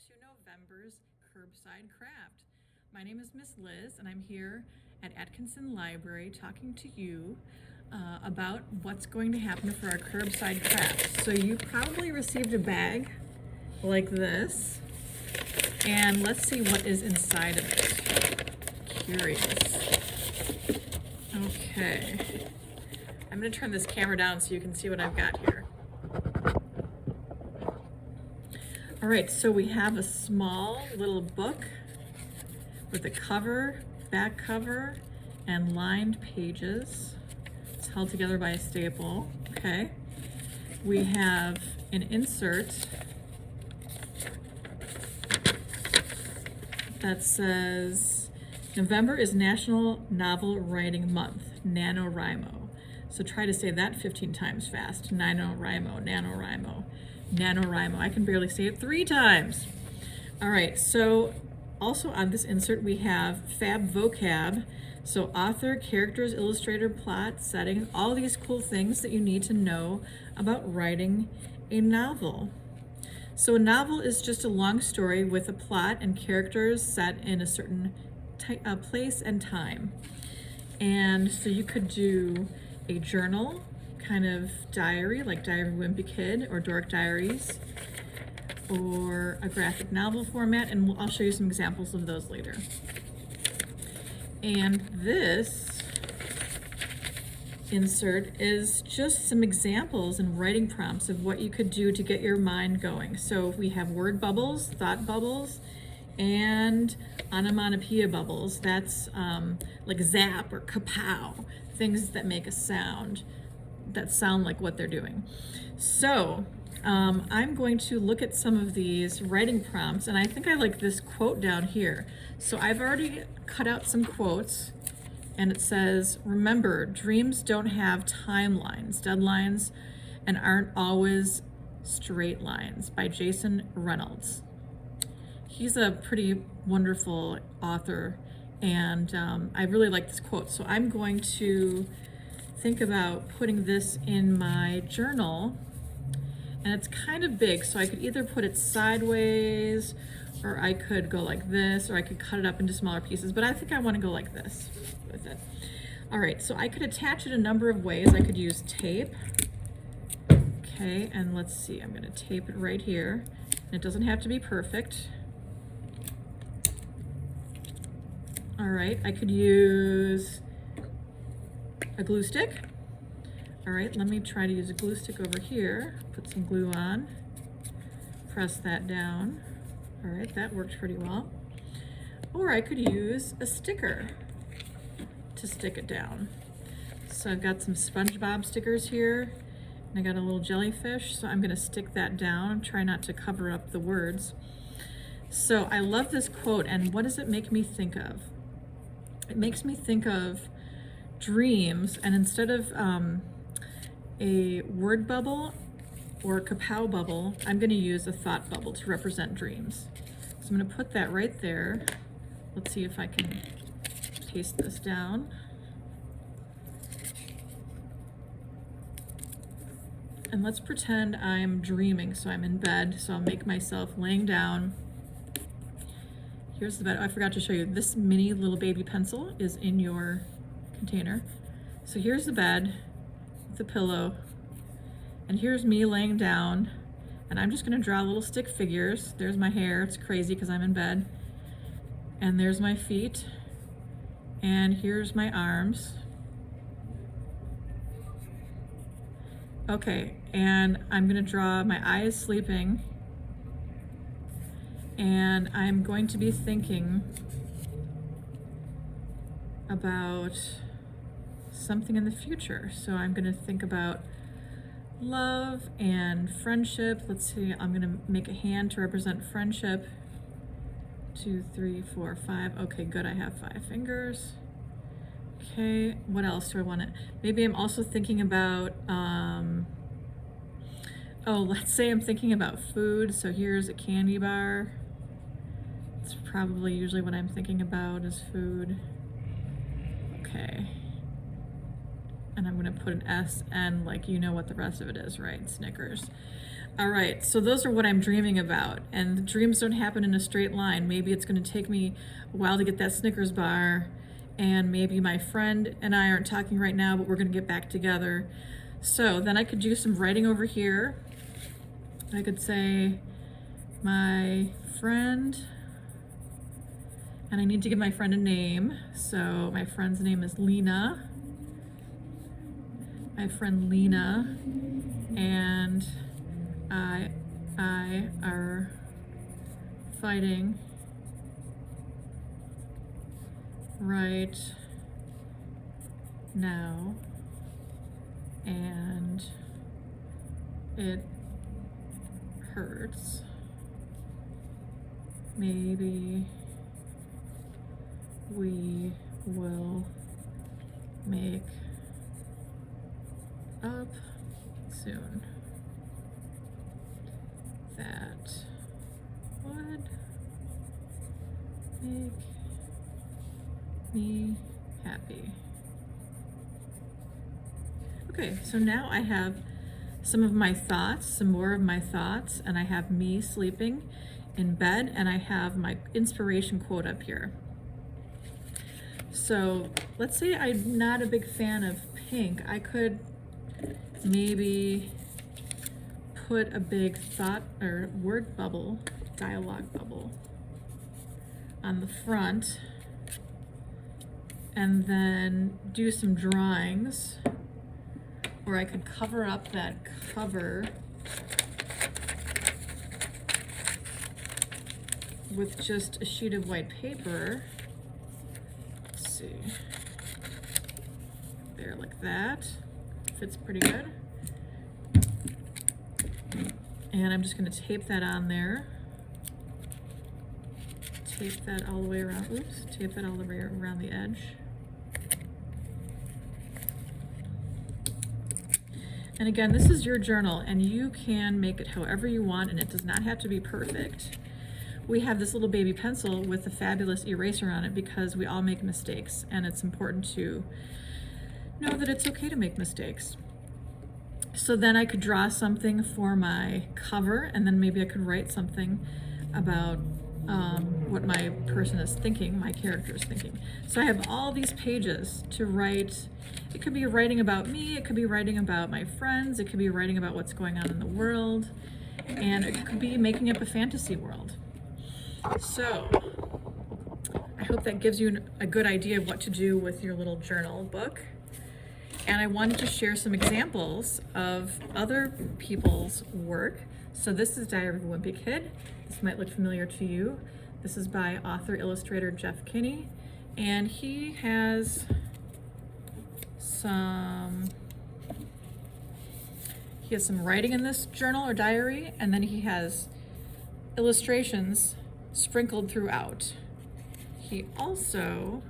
to November's Curbside Craft. My name is Miss Liz, and I'm here at Atkinson Library talking to you about what's going to happen for our curbside craft. So you probably received a bag like this, and let's see what is inside of it. Curious. Okay. I'm going to turn this camera down so you can see what I've got here. All right, so we have a small little book with a cover, back cover, and lined pages. It's held together by a staple, okay? We have an insert that says, November is National Novel Writing Month, NaNoWriMo. So try to say that 15 times fast. NaNoWriMo, NaNoWriMo, NaNoWriMo. I can barely say it 3 times. All right, so also on this insert we have fab vocab. So author, characters, illustrator, plot, setting, all these cool things that you need to know about writing a novel. So a novel is just a long story with a plot and characters set in a certain place and time. And so you could do a journal, kind of diary, like Diary of Wimpy Kid or Dork Diaries, or a graphic novel format, and I'll show you some examples of those later. And this insert is just some examples and writing prompts of what you could do to get your mind going. So we have word bubbles, thought bubbles, and onomatopoeia bubbles. That's like zap or kapow, things that make a sound, that sound like what they're doing. So I'm going to look at some of these writing prompts, and I think I like this quote down here. So I've already cut out some quotes, and it says, remember, dreams don't have timelines, deadlines, and aren't always straight lines, by Jason Reynolds. He's a pretty wonderful author, and I really like this quote. So I'm going to think about putting this in my journal, and it's kind of big, so I could either put it sideways, or I could go like this, or I could cut it up into smaller pieces, but I think I want to go like this with it. All right, so I could attach it a number of ways. I could use tape. Okay, and let's see, I'm going to tape it right here. And it doesn't have to be perfect. All right, I could use a glue stick. All right, let me try to use a glue stick over here. Put some glue on, press that down. All right, that worked pretty well. Or I could use a sticker to stick it down. So I've got some Spongebob stickers here, and I got a little jellyfish, so I'm gonna stick that down. Try not to cover up the words. So I love this quote, and what does it make me think of? It makes me think of dreams, and instead of a word bubble or a kapow bubble, I'm going to use a thought bubble to represent dreams. So I'm going to put that right there. Let's see if I can paste this down. And let's pretend I'm dreaming, so I'm in bed, so I'll make myself laying down. Here's the bed. Oh, I forgot to show you. This mini little baby pencil is in your container. So here's the bed with the pillow, and here's me laying down, and I'm just gonna draw little stick figures. There's my hair, it's crazy because I'm in bed. And there's my feet, and here's my arms. Okay, and I'm gonna draw my eyes sleeping, and I'm going to be thinking about something in the future. So I'm going to think about love and friendship. Let's see, I'm going to make a hand to represent friendship. 2, 3, 4, 5. Okay, good, I have 5 fingers. Okay, what else do I want to, maybe I'm also thinking about, oh, let's say I'm thinking about food. So here's a candy bar. It's probably usually what I'm thinking about is food. Okay. And I'm gonna put an S and, like, you know what the rest of it is, right? Snickers. All right, so those are what I'm dreaming about, and the dreams don't happen in a straight line. Maybe it's going to take me a while to get that Snickers bar, and maybe my friend and I aren't talking right now, but we're going to get back together. So then I could do some writing over here. I could say, my friend, and I need to give my friend a name. So my friend's name is Lena. My friend Lena and I are fighting right now, and it hurts. Maybe we will make up soon. That would make me happy. Okay, so now I have some of my thoughts, some more of my thoughts, and I have me sleeping in bed, and I have my inspiration quote up here. So let's say I'm not a big fan of pink. I could maybe put a big thought or word bubble, dialogue bubble on the front, and then do some drawings, or I could cover up that cover with just a sheet of white paper. Let's see, there, like that. Fits pretty good. And I'm just going to tape that on there. Tape that all the way around. Oops, tape that all the way around the edge. And again, this is your journal, and you can make it however you want, and it does not have to be perfect. We have this little baby pencil with a fabulous eraser on it because we all make mistakes, and it's important to know that it's okay to make mistakes. So then I could draw something for my cover, and then maybe I could write something about what my person is thinking, my character is thinking. So I have all these pages to write. It could be writing about me, it could be writing about my friends, it could be writing about what's going on in the world, and it could be making up a fantasy world. So I hope that gives you a good idea of what to do with your little journal book. And I wanted to share some examples of other people's work. So this is Diary of a Wimpy Kid. This might look familiar to you. This is by author-illustrator Jeff Kinney. And he has some writing in this journal or diary, and then he has illustrations sprinkled throughout. He also,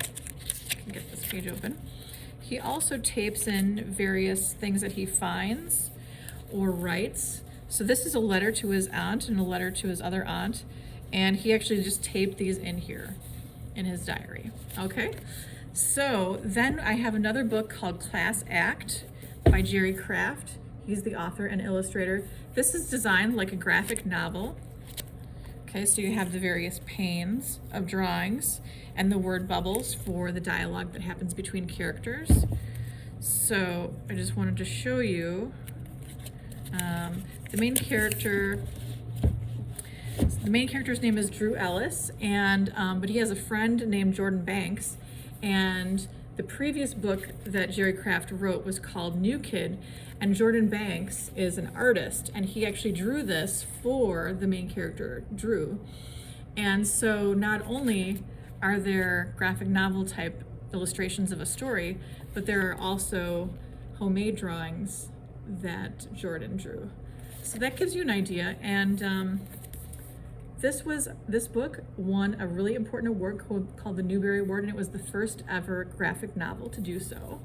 I can get this page open. He also tapes in various things that he finds or writes. So this is a letter to his aunt and a letter to his other aunt, and he actually just taped these in here in his diary. Okay, so then I have another book called Class Act by Jerry Craft. He's the author and illustrator. This is designed like a graphic novel. Okay, so you have the various panes of drawings and the word bubbles for the dialogue that happens between characters. So I just wanted to show you the main character. The main character's name is Drew Ellis, and but he has a friend named Jordan Banks, and the previous book that Jerry Craft wrote was called New Kid, and Jordan Banks is an artist, and he actually drew this for the main character, Drew. And so not only are there graphic novel type illustrations of a story, but there are also homemade drawings that Jordan drew. So that gives you an idea. And this book won a really important award called the Newbery Award, and it was the first ever graphic novel to do so.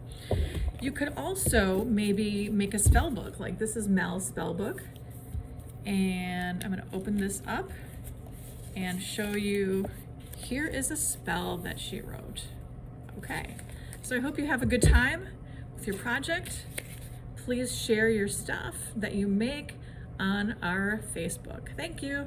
You could also maybe make a spell book, like this is Mel's spell book. And I'm gonna open this up and show you, here is a spell that she wrote. Okay, so I hope you have a good time with your project. Please share your stuff that you make on our Facebook. Thank you.